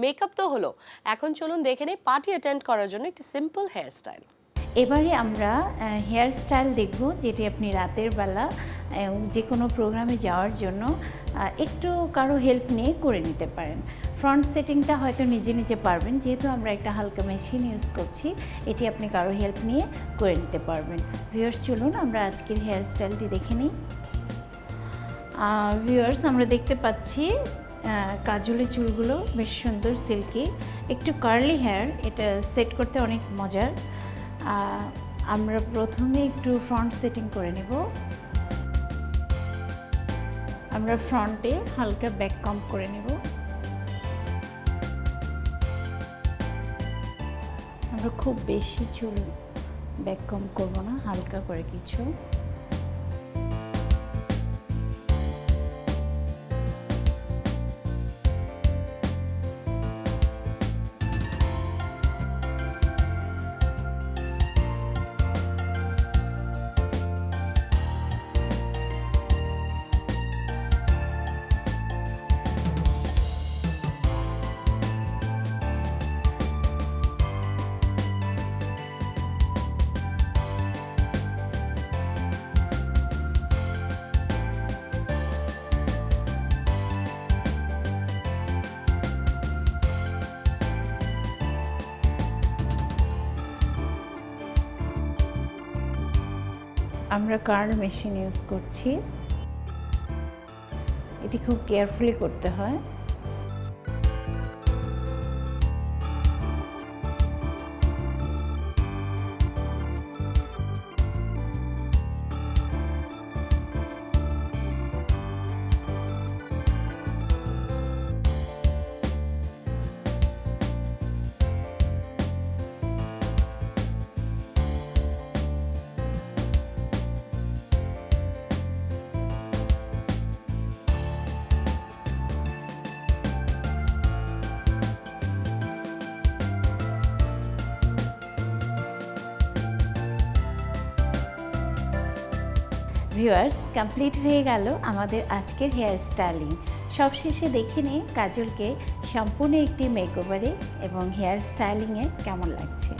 Makeup তো হলো, এখন চলুন দেখে নেই পার্টি অ্যাটেন্ড করার জন্য একটি সিম্পল হেয়ার স্টাইল। এবারে আমরা হেয়ার স্টাইল দেখব যেটি আপনি রাতের বেলা যে কোনো প্রোগ্রামে যাওয়ার জন্য একটু কারো হেল্প নিয়ে করে নিতে পারেন। ফ্রন্ট সেটিংটা হয়তো নিজে নিজে পারবেন, যেহেতু আমরা একটা হালকা মেশিন ইউজ করছি, এটি আপনি কারো হেল্প নিয়ে করে নিতে পারবেন। ভিউয়ার্স, চলুন আমরা আজকের হেয়ার স্টাইলটি দেখে নিই। ভিউয়ার্স, আমরা দেখতে পাচ্ছি কাজলের চুলগুলো বেশ সুন্দর সিল্কি, একটু কার্লি হেয়ার, এটা সেট করতে অনেক মজার। আমরা প্রথমে একটু ফ্রন্ট সেটিং করে নেব। আমরা ফ্রন্টে হালকা ব্যাক কম্ব করে নেব। আমরা খুব বেশি চুল ব্যাক কম্ব করব না, হালকা করে কিছু। আমরা কার্ল মেশিন ইউজ করছি, এটি খুব কেয়ারফুলি করতে হয়। ভিউয়ার্স, কমপ্লিট হয়ে গেল আমাদের আজকের হেয়ার স্টাইলিং। সবশেষে দেখে নিই কাজলকে সম্পূর্ণ একটি মেকওভারে এবং হেয়ার স্টাইলিংয়ে কেমন লাগছে।